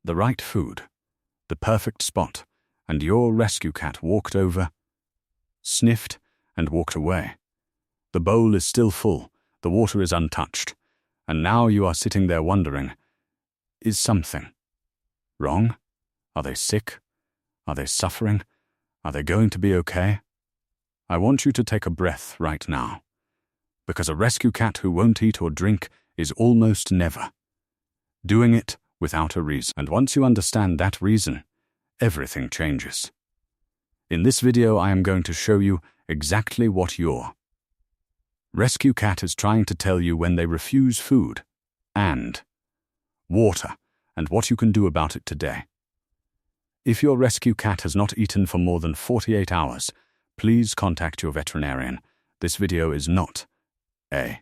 the right food, the perfect spot, and your rescue cat walked over, sniffed, and walked away. The bowl is still full, the water is untouched, and now you are sitting there wondering, is something wrong? Are they sick? Are they suffering? Are they going to be okay? I want you to take a breath right now, because a rescue cat who won't eat or drink is almost never doing it without a reason. And once you understand that reason, everything changes. In this video, I am going to show you exactly what your rescue cat is trying to tell you when they refuse food and water, and what you can do about it today. If your rescue cat has not eaten for more than 48 hours, please contact your veterinarian. This video is not a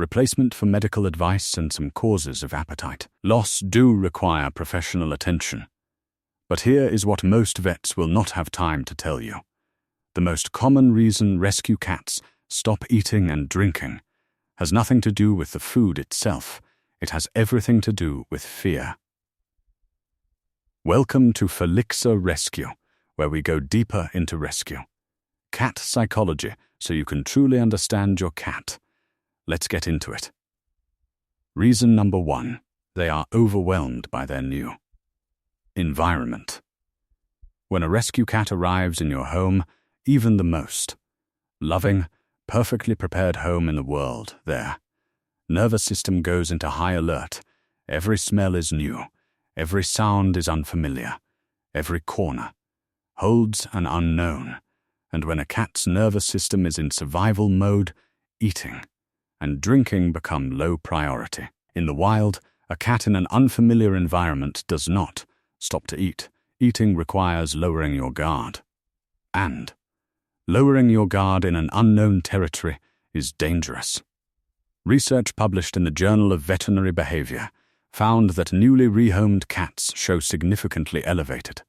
replacement for medical advice, and some causes of appetite loss do require professional attention. But here is what most vets will not have time to tell you. The most common reason rescue cats stop eating and drinking has nothing to do with the food itself. It has everything to do with fear. Welcome to Felixa Rescue, where we go deeper into rescue cat psychology so you can truly understand your cat. Let's get into it. Reason number 1. They are overwhelmed by their new environment. When a rescue cat arrives in your home, even the most loving, perfectly prepared home in the world, their nervous system goes into high alert. Every smell is new. Every sound is unfamiliar. Every corner holds an unknown. And when a cat's nervous system is in survival mode, eating and drinking become low priority. In the wild, a cat in an unfamiliar environment does not stop to eat. Eating requires lowering your guard. And lowering your guard in an unknown territory is dangerous. Research published in the Journal of Veterinary Behavior found that newly rehomed cats show significantly elevated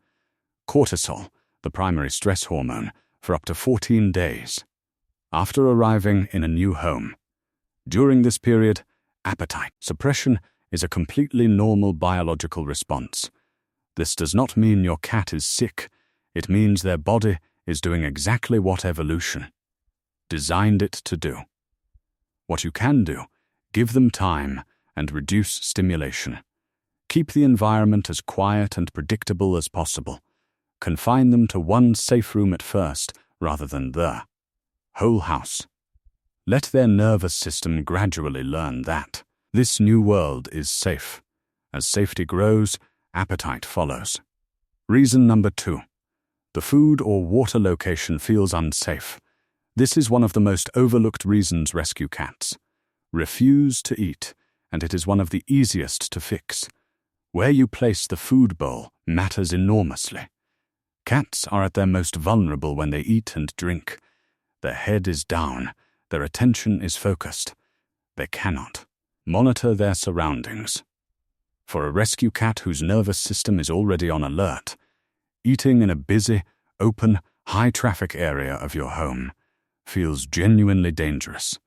cortisol, the primary stress hormone, for up to 14 days after arriving in a new home. During this period, appetite suppression is a completely normal biological response. This does not mean your cat is sick. It means their body is doing exactly what evolution designed it to do. What you can do, give them time and reduce stimulation. Keep the environment as quiet and predictable as possible. Confine them to one safe room at first, rather than the whole house. Let their nervous system gradually learn that this new world is safe. As safety grows, appetite follows. Reason number 2. The food or water location feels unsafe. This is one of the most overlooked reasons rescue cats refuse to eat, and it is one of the easiest to fix. Where you place the food bowl matters enormously. Cats are at their most vulnerable when they eat and drink. Their head is down, their attention is focused. They cannot monitor their surroundings. For a rescue cat whose nervous system is already on alert, eating in a busy, open, high-traffic area of your home feels genuinely dangerous.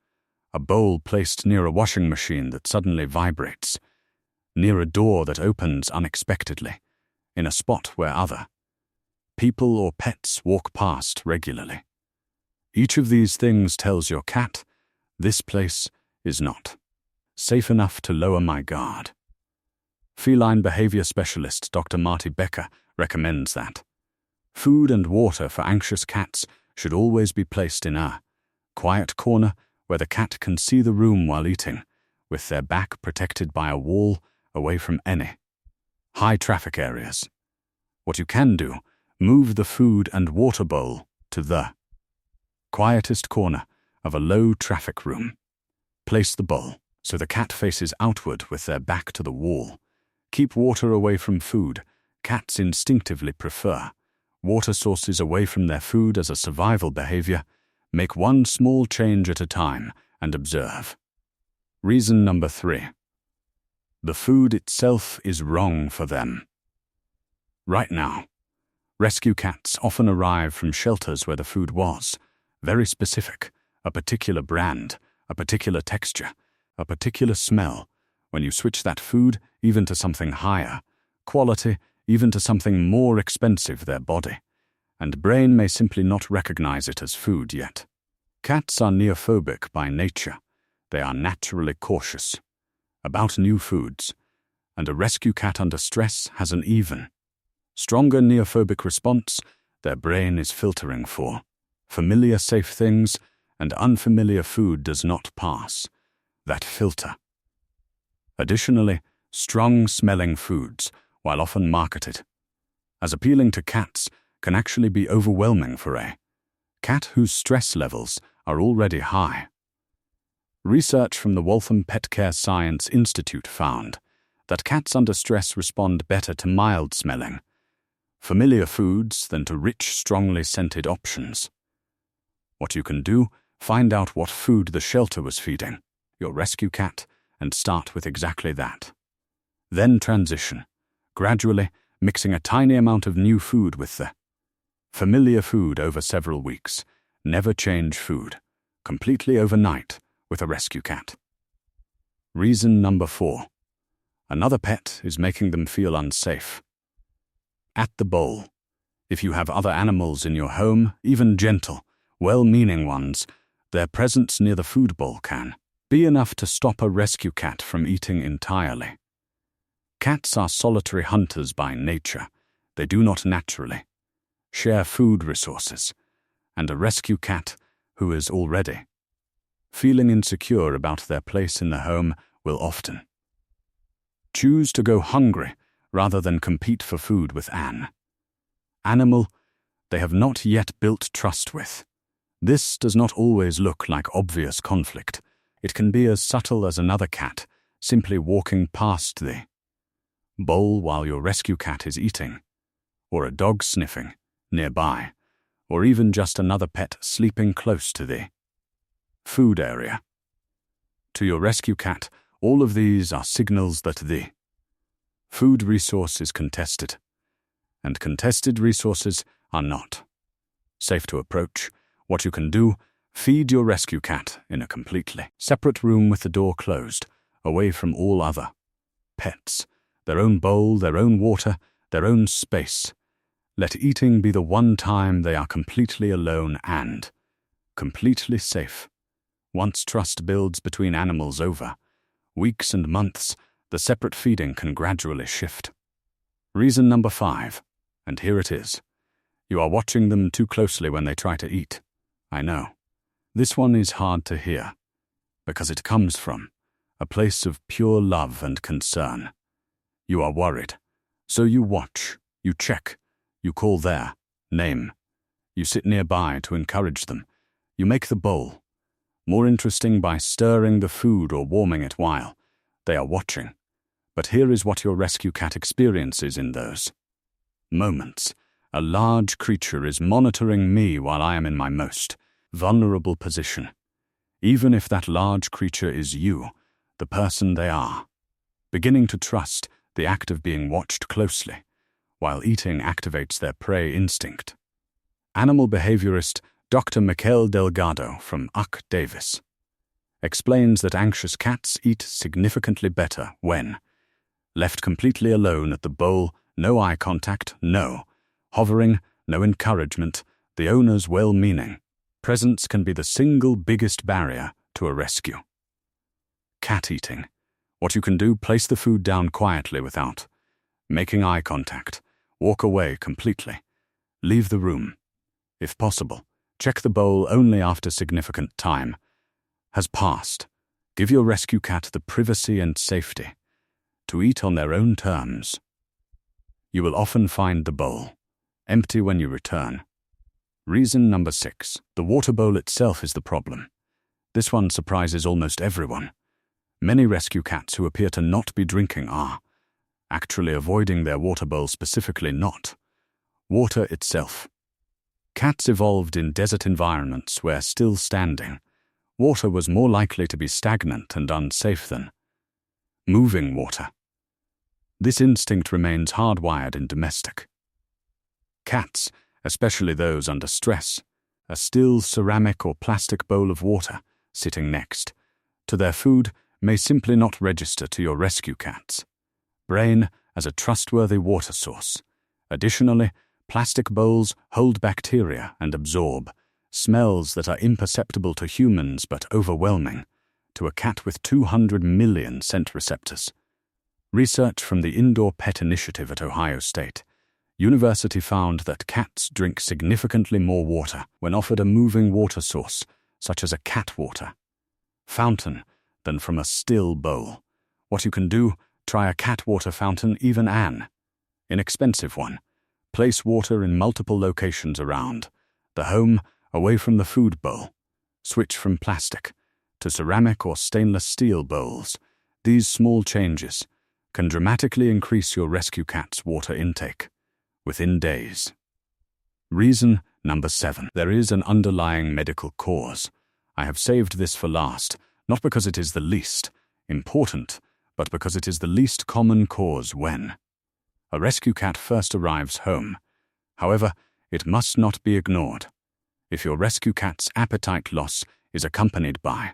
A bowl placed near a washing machine that suddenly vibrates, near a door that opens unexpectedly, in a spot where other people or pets walk past regularly. Each of these things tells your cat, this place is not safe enough to lower my guard. Feline behavior specialist Dr. Marty Becker recommends that food and water for anxious cats should always be placed in a quiet corner where the cat can see the room while eating, with their back protected by a wall away from any high-traffic areas. What you can do, move the food and water bowl to the quietest corner of a low-traffic room. Place the bowl so the cat faces outward with their back to the wall. Keep water away from food. Cats instinctively prefer water sources away from their food as a survival behavior. Make one small change at a time and observe. Reason number 3. The food itself is wrong for them. Right now, rescue cats often arrive from shelters where the food was very specific, a particular brand, a particular texture, a particular smell. When you switch that food even to something higher, quality even to something more expensive, their body and brain may simply not recognize it as food yet. Cats are neophobic by nature. They are naturally cautious about new foods, and a rescue cat under stress has an even stronger neophobic response. Their brain is filtering for familiar safe things, and unfamiliar food does not pass that filter. Additionally, strong-smelling foods, while often marketed as appealing to cats, can actually be overwhelming for a cat whose stress levels are already high. Research from the Waltham Pet Care Science Institute found that cats under stress respond better to mild-smelling, familiar foods than to rich, strongly scented options. What you can do, find out what food the shelter was feeding your rescue cat and start with exactly that. Then transition, gradually mixing a tiny amount of new food with the familiar food over several weeks. Never change food completely overnight with a rescue cat. Reason number 4. Another pet is making them feel unsafe. At the bowl. If you have other animals in your home, even gentle, well-meaning ones, their presence near the food bowl can be enough to stop a rescue cat from eating entirely. Cats are solitary hunters by nature. They do not naturally share food resources, and a rescue cat who is already feeling insecure about their place in the home will often choose to go hungry rather than compete for food with an animal they have not yet built trust with. This does not always look like obvious conflict. It can be as subtle as another cat simply walking past the bowl while your rescue cat is eating, or a dog sniffing nearby, or even just another pet sleeping close to the food area. To your rescue cat, all of these are signals that the food resource is contested, and contested resources are not safe to approach. What you can do, feed your rescue cat in a completely separate room with the door closed, away from all other pets. Their own bowl, their own water, their own space. Let eating be the one time they are completely alone and completely safe. Once trust builds between animals over weeks and months, the separate feeding can gradually shift. Reason number 5, and here it is. You are watching them too closely when they try to eat. I know. This one is hard to hear, because it comes from a place of pure love and concern. You are worried, so you watch, you check, you call their name. You sit nearby to encourage them. You make the bowl more interesting by stirring the food or warming it while they are watching. But here is what your rescue cat experiences in those moments. A large creature is monitoring me while I am in my most vulnerable position. Even if that large creature is you, the person they are. Beginning to trust the act of being watched closely, while eating activates their prey instinct. Animal behaviorist Dr. Michael Delgado from UC Davis explains that anxious cats eat significantly better when left completely alone at the bowl, no eye contact, no hovering, no encouragement. The owner's well-meaning presence can be the single biggest barrier to a rescue. Cat eating. What you can do, place the food down quietly without making eye contact. Walk away completely. Leave the room. If possible, check the bowl only after significant time has passed. Give your rescue cat the privacy and safety to eat on their own terms. You will often find the bowl empty when you return. Reason number 6. The water bowl itself is the problem. This one surprises almost everyone. Many rescue cats who appear to not be drinking are actually avoiding their water bowl, specifically not water itself. Cats evolved in desert environments where still standing water was more likely to be stagnant and unsafe than moving water. This instinct remains hardwired in domestic cats, especially those under stress. A still ceramic or plastic bowl of water sitting next to their food may simply not register to your rescue cat's brain as a trustworthy water source. Additionally, plastic bowls hold bacteria and absorb smells that are imperceptible to humans but overwhelming to a cat with 200 million scent receptors. Research from the Indoor Pet Initiative at Ohio State University found that cats drink significantly more water when offered a moving water source, such as a cat water fountain, than from a still bowl. What you can do, try a cat water fountain, even an inexpensive one. Place water in multiple locations around the home, away from the food bowl. Switch from plastic to ceramic or stainless steel bowls. These small changes can dramatically increase your rescue cat's water intake within days. Reason number 7. There is an underlying medical cause. I have saved this for last, not because it is the least important, but because it is the least common cause when a rescue cat first arrives home. However, it must not be ignored. If your rescue cat's appetite loss is accompanied by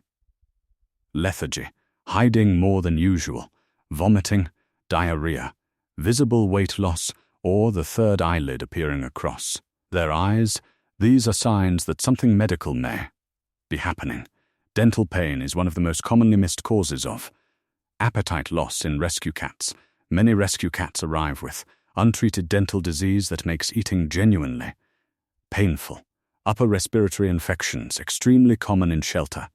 lethargy, hiding more than usual, vomiting, diarrhea, visible weight loss, or the third eyelid appearing across their eyes, these are signs that something medical may be happening. Dental pain is one of the most commonly missed causes of appetite loss in rescue cats. Many rescue cats arrive with untreated dental disease that makes eating genuinely painful. Upper respiratory infections, extremely common in shelter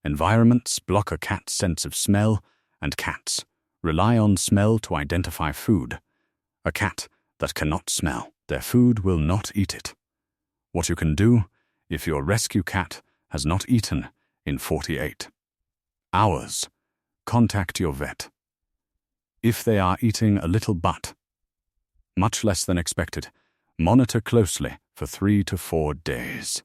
environments, block a cat's sense of smell, and cats rely on smell to identify food. A cat that cannot smell their food will not eat it. What you can do if your rescue cat has not eaten in 48 hours, contact your vet. If they are eating a little but much less than expected, monitor closely for 3 to 4 days.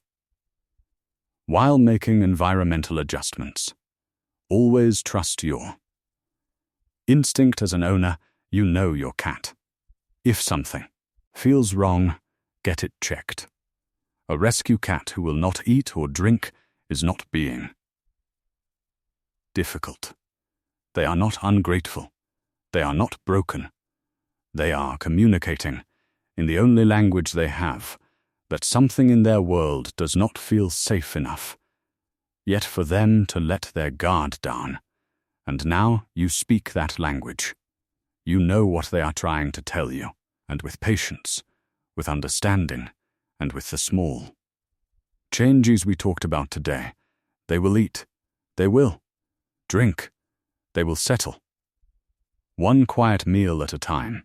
While making environmental adjustments, always trust your instinct as an owner. You know your cat. If something feels wrong, get it checked. A rescue cat who will not eat or drink is not being difficult. They are not ungrateful. They are not broken. They are communicating, in the only language they have, that something in their world does not feel safe enough, yet for them to let their guard down. And now you speak that language. You know what they are trying to tell you, and with patience, with understanding, and with the small changes we talked about today, they will eat, they will drink, they will settle. One quiet meal at a time.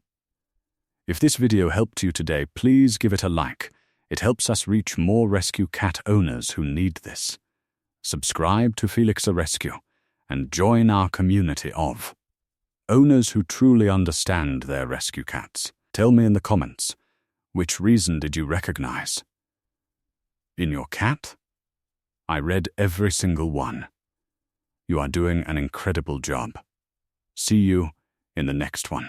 If this video helped you today, please give it a like. It helps us reach more rescue cat owners who need this. Subscribe to Felixa Rescue and join our community of owners who truly understand their rescue cats. Tell me in the comments, which reason did you recognize in your cat? I read every single one. You are doing an incredible job. See you in the next one.